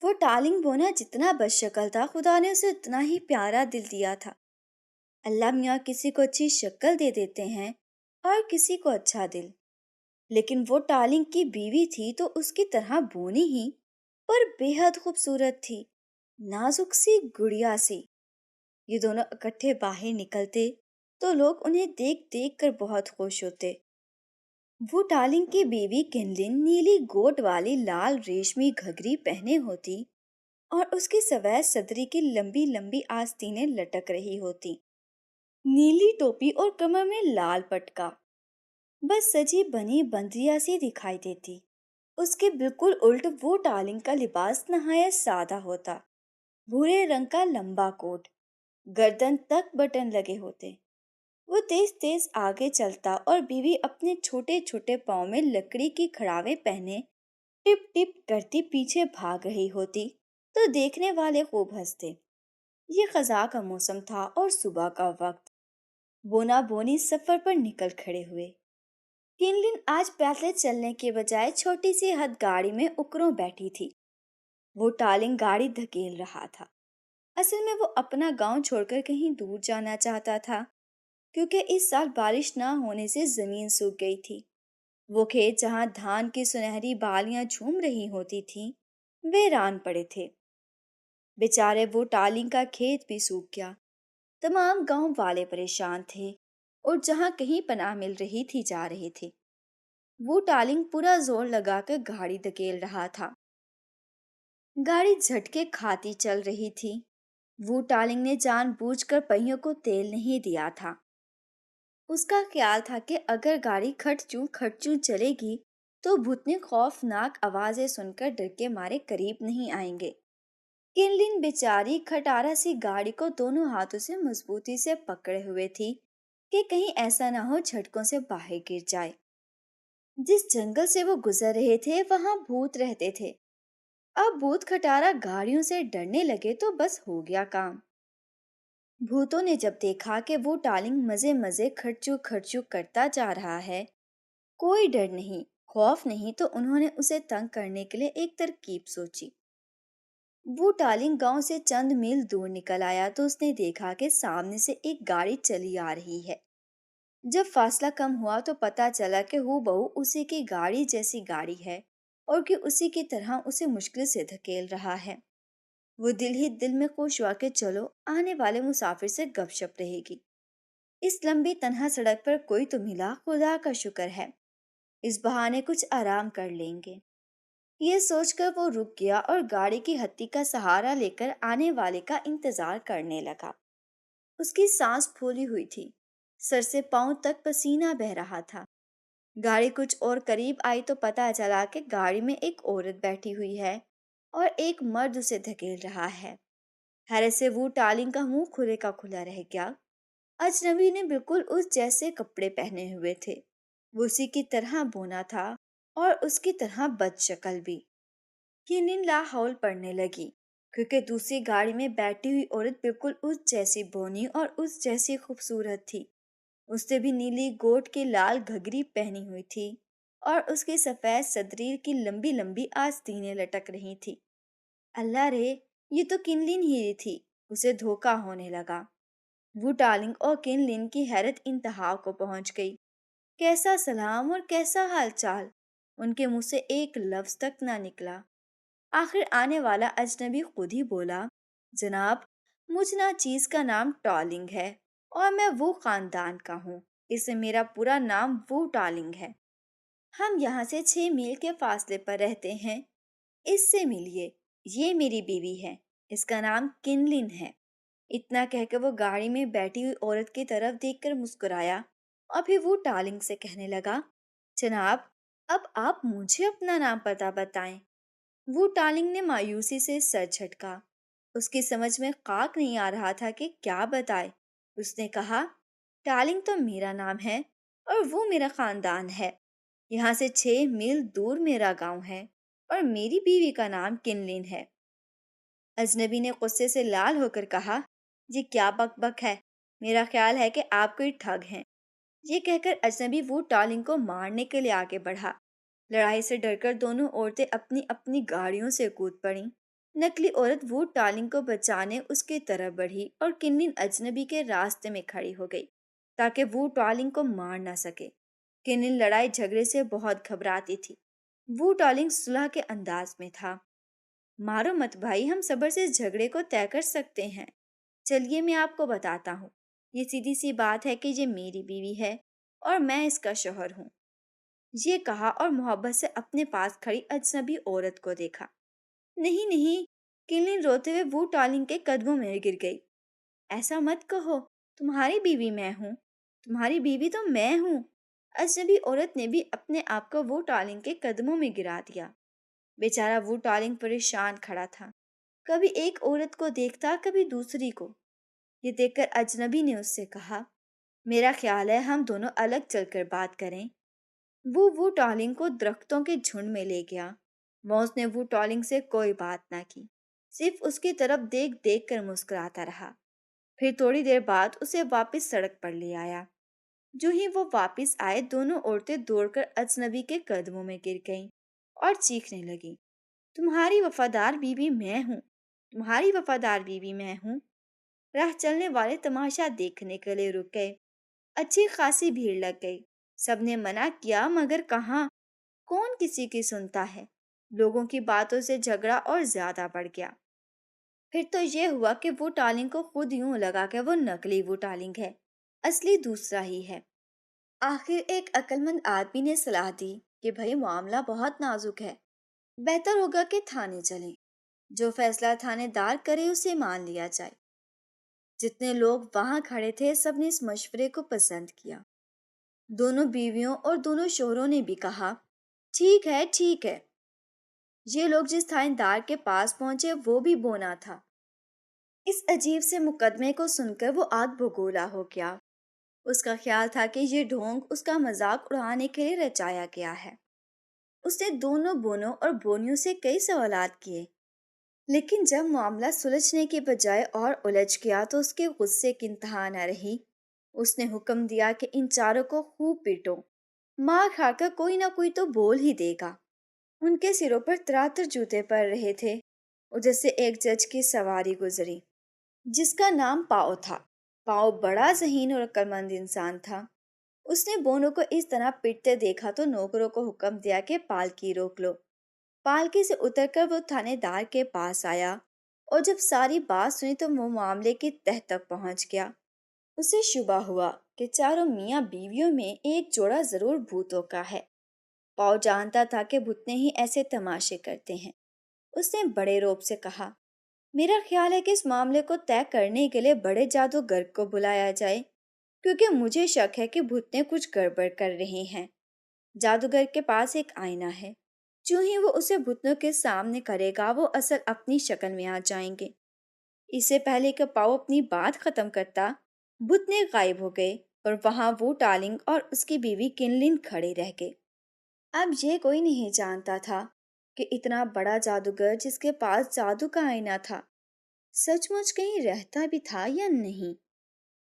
وہ ٹالنگ بونا جتنا بدشکل تھا خدا نے اسے اتنا ہی پیارا دل دیا تھا۔ اللہ میاں کسی کو اچھی شکل دے دیتے ہیں اور کسی کو اچھا دل، لیکن وہ ٹالنگ کی بیوی تھی تو اس کی طرح بونی ہی پر بے حد خوبصورت تھی، نازک سی گڑیا سی۔ یہ دونوں اکٹھے باہر نکلتے تو لوگ انہیں دیکھ دیکھ کر بہت خوش ہوتے۔ وہ ٹالنگ کی بیوی کنلن نیلی گوٹ والی لال ریشمی گھگری پہنے ہوتی اور اس کی سفید صدری کی لمبی لمبی آستینیں لٹک رہی ہوتی، نیلی ٹوپی اور کمر میں لال پٹکا، بس سجی بنی بندریا سی دکھائی دیتی۔ اس کے بالکل الٹ وہ ٹالنگ کا لباس نہایت سادہ ہوتا، بھورے رنگ کا لمبا کوٹ، گردن تک بٹن لگے ہوتے۔ وہ تیز تیز آگے چلتا اور بیوی اپنے چھوٹے چھوٹے پاؤں میں لکڑی کی کھڑاوے پہنے ٹپ ٹپ کرتی پیچھے بھاگ رہی ہوتی تو دیکھنے والے خوب ہنستے۔ یہ خزاں کا موسم تھا اور صبح کا وقت۔ بونا بونی سفر پر نکل کھڑے ہوئے۔ کنلن آج پیدل چلنے کے بجائے چھوٹی سی ہتھ گاڑی میں اکڑوں بیٹھی تھی۔ وہ ٹالنگ گاڑی دھکیل رہا تھا۔ اصل میں وہ اپنا گاؤں چھوڑ کر کہیں دور جانا چاہتا تھا، کیونکہ اس سال بارش نہ ہونے سے زمین سوکھ گئی تھی۔ وہ کھیت جہاں دھان کی سنہری بالیاں جھوم رہی ہوتی تھیں ویران پڑے تھے۔ بیچارے وہ ٹالنگ کا کھیت بھی سوکھ گیا۔ تمام گاؤں والے پریشان تھے اور جہاں کہیں پناہ مل رہی تھی جا رہے تھے۔ وہ ٹالنگ پورا زور لگا کر گاڑی دھکیل رہا تھا۔ گاڑی جھٹکے کھاتی چل رہی تھی۔ وہ ٹالنگ نے جان بوجھ کر پہیوں کو تیل نہیں دیا تھا۔ اس کا خیال تھا کہ اگر گاڑی کھٹ چوں چلے گی تو بھوتنے خوفناک آوازیں سن کر ڈر کے مارے قریب نہیں آئیں گے۔ کنلن بیچاری کھٹارا سی گاڑی کو دونوں ہاتھوں سے مضبوطی سے پکڑے ہوئے تھی کہ کہیں ایسا نہ ہو جھٹکوں سے باہر گر جائے۔ جس جنگل سے وہ گزر رہے تھے وہاں بھوت رہتے تھے۔ اب بھوت کھٹارا گاڑیوں سے ڈرنے لگے تو بس ہو گیا کام۔ بھوتوں نے جب دیکھا کہ وہ ٹالنگ مزے مزے کھڑچو کرتا جا رہا ہے، کوئی ڈر نہیں خوف نہیں، تو انہوں نے اسے تنگ کرنے کے لیے ایک ترکیب سوچی۔ وہ ٹالنگ گاؤں سے چند میل دور نکل آیا تو اس نے دیکھا کہ سامنے سے ایک گاڑی چلی آ رہی ہے۔ جب فاصلہ کم ہوا تو پتا چلا کہ ہو بہو اسی کی گاڑی جیسی گاڑی ہے اور کہ اسی کی طرح اسے مشکل سے دھکیل رہا ہے۔ وہ دل ہی دل میں خوش ہوا کہ چلو آنے والے مسافر سے گپ شپ رہے گی۔ اس لمبی تنہا سڑک پر کوئی تو ملا، خدا کا شکر ہے، اس بہانے کچھ آرام کر لیں گے۔ یہ سوچ کر وہ رک گیا اور گاڑی کی ہتھی کا سہارا لے کر آنے والے کا انتظار کرنے لگا۔ اس کی سانس پھولی ہوئی تھی، سر سے پاؤں تک پسینہ بہہ رہا تھا۔ گاڑی کچھ اور قریب آئی تو پتا چلا کہ گاڑی میں ایک عورت بیٹھی ہوئی ہے اور ایک مرد اسے دھکیل رہا ہے۔ حیرت سے وہ ٹالنگ کا منہ کھلے کا کھلا رہ گیا۔ اجنبی نے بالکل اس جیسے کپڑے پہنے ہوئے تھے، وہ اسی کی طرح بونا تھا اور اس کی طرح بد شکل بھی۔ کنلن لاحول پڑنے لگی، کیونکہ دوسری گاڑی میں بیٹھی ہوئی عورت بالکل اس جیسی بونی اور اس جیسی خوبصورت تھی۔ اس نے بھی نیلی گوٹ کی لال گھگری پہنی ہوئی تھی اور اس کی سفید صدری کی لمبی لمبی آستینیں لٹک رہی تھی۔ اللہ رے، یہ تو کنلن ہی تھی۔ اسے دھوکا ہونے لگا۔ وہ ٹالنگ اور کنلن کی حیرت انتہا کو پہنچ گئی۔ کیسا سلام اور کیسا حال چال، ان کے منہ سے ایک لفظ تک نہ نکلا۔ آخر آنے والا اجنبی خود ہی بولا، جناب، مجھ ناچیز کا نام ٹالنگ ہے اور میں وہ خاندان کا ہوں، اس سے میرا پورا نام وہ ٹالنگ ہے۔ ہم یہاں سے 6 میل کے فاصلے پر رہتے ہیں، اس سے ملیے، یہ میری بیوی ہے، اس کا نام کنلن ہے۔ اتنا کہہ کے وہ گاڑی میں بیٹھی ہوئی عورت کی طرف دیکھ کر مسکرایا اور پھر وہ ٹالنگ سے کہنے لگا، جناب، اب آپ مجھے اپنا نام پتہ بتائیں۔ وہ ٹالنگ نے مایوسی سے سر جھٹکا۔ اس کی سمجھ میں خاک نہیں آ رہا تھا کہ کیا بتائے۔ اس نے کہا، ٹالنگ تو میرا نام ہے اور وہ میرا خاندان ہے۔ یہاں سے 6 میل دور میرا گاؤں ہے اور میری بیوی کا نام کنلن ہے۔ اجنبی نے غصے سے لال ہو کر کہا، یہ کیا بک بک ہے، میرا خیال ہے کہ آپ کوئی ٹھگ ہیں۔ یہ کہہ کر اجنبی وہ ٹالنگ کو مارنے کے لیے آگے بڑھا۔ لڑائی سے ڈر کر دونوں عورتیں اپنی اپنی گاڑیوں سے کود پڑیں۔ نکلی عورت وو ٹالنگ کو بچانے اس کی طرف بڑھی اور کنلن اجنبی کے راستے میں کھڑی ہو گئی تاکہ وو ٹالنگ کو مار نہ سکے۔ کنلن لڑائی جھگڑے سے بہت گھبراتی تھی۔ وو ٹالنگ صلح کے انداز میں تھا۔ مارو مت بھائی، ہم صبر سے جھگڑے کو طے کر سکتے ہیں۔ چلیے میں آپ کو بتاتا ہوں، یہ سیدھی سی بات ہے کہ یہ میری بیوی ہے اور میں اس کا شوہر ہوں۔ یہ کہا اور محبت سے اپنے پاس کھڑی اجنبی عورت کو دیکھا۔ نہیں نہیں، کنلن روتے ہوئے وو ٹالنگ کے قدموں میں گر گئی۔ ایسا مت کہو، تمہاری بیوی میں ہوں، تمہاری بیوی تو میں ہوں۔ اجنبی عورت نے بھی اپنے آپ کو وو ٹالنگ کے قدموں میں گرا دیا۔ بیچارہ وو ٹالنگ پریشان کھڑا تھا، کبھی ایک عورت کو دیکھتا کبھی دوسری کو۔ یہ دیکھ کر اجنبی نے اس سے کہا، میرا خیال ہے ہم دونوں الگ چل کر بات کریں۔ وہ وو ٹالنگ کو درختوں کے جھنڈ میں لے گیا۔ موز نے وو ٹالنگ سے کوئی بات نہ کی، صرف اس کی طرف دیکھ دیکھ کر مسکراتا رہا۔ پھر تھوڑی دیر بعد اسے واپس سڑک پر لے آیا۔ جو ہی وہ واپس آئے، دونوں عورتیں دوڑ کر اجنبی کے قدموں میں گر گئیں اور چیخنے لگیں، تمہاری وفادار بیوی میں ہوں، تمہاری وفادار بیوی میں ہوں۔ راہ چلنے والے تماشا دیکھنے کے لیے رک گئے۔ اچھی خاصی بھیڑ لگ گئی۔ سب نے منع کیا مگر کہاں، کون کسی کی سنتا ہے۔ لوگوں کی باتوں سے جھگڑا اور زیادہ بڑھ گیا۔ پھر تو یہ ہوا کہ وہ ٹالنگ کو خود یوں لگا کہ وہ نقلی وہ ٹالنگ ہے، اصلی دوسرا ہی ہے۔ آخر ایک عقل مند آدمی نے صلاح دی کہ بھائی معاملہ بہت نازک ہے، بہتر ہوگا کہ تھانے چلیں، جو فیصلہ تھانے دار کرے اسے مان لیا جائے۔ جتنے لوگ وہاں کھڑے تھے سب نے اس مشورے کو پسند کیا۔ دونوں بیویوں اور دونوں شوہروں نے بھی کہا، ٹھیک ہے ٹھیک ہے۔ یہ لوگ جس تھانے دار کے پاس پہنچے وہ بھی بونا تھا۔ اس عجیب سے مقدمے کو سن کر وہ آگ بگولا ہو گیا۔ اس کا خیال تھا کہ یہ ڈھونگ اس کا مذاق اڑانے کے لیے رچایا گیا ہے۔ اس نے دونوں بونوں اور بونیوں سے کئی سوالات کیے، لیکن جب معاملہ سلجھنے کے بجائے اور الجھ گیا تو اس کے غصے کی انتہا نہ رہی۔ اس نے حکم دیا کہ ان چاروں کو خوب پیٹو، مار کھا کر کوئی نہ کوئی تو بول ہی دے گا۔ ان کے سروں پر تراتر جوتے پڑ رہے تھے۔ ادھر سے ایک جج کی سواری گزری جس کا نام پاؤ تھا۔ پاؤ بڑا ذہین اور عقل مند انسان تھا۔ اس نے بونوں کو اس طرح پیٹتے دیکھا تو نوکروں کو حکم دیا کہ پالکی روک لو۔ پالکی سے اتر کر وہ تھانے دار کے پاس آیا اور جب ساری بات سنی تو وہ معاملے کی تہہ تک پہنچ گیا۔ اسے شبہ ہوا کہ چاروں میاں بیویوں میں ایک جوڑا ضرور بھوتوں کا ہے۔ پاؤ جانتا تھا کہ بھوتنے ہی ایسے تماشے کرتے ہیں۔ اس نے بڑے روب سے کہا، میرا خیال ہے کہ اس معاملے کو طے کرنے کے لیے بڑے جادوگر کو بلایا جائے، کیونکہ مجھے شک ہے کہ بھوتنے کچھ گڑبڑ کر رہے ہیں۔ جادوگر کے پاس ایک آئینہ ہے، جو ہی وہ اسے بھوتنوں کے سامنے کرے گا وہ اصل اپنی شکل میں آ جائیں گے۔ اس سے پہلے کہ پاؤ اپنی بات ختم کرتا، بھوتنے غائب ہو گئے اور وہاں وو ٹالنگ اور اس کی بیوی کنلن کھڑے رہ گئے۔ اب یہ کوئی نہیں جانتا تھا کہ اتنا بڑا جادوگر جس کے پاس جادو کا آئینہ تھا، سچ مچ کہیں رہتا بھی تھا یا نہیں۔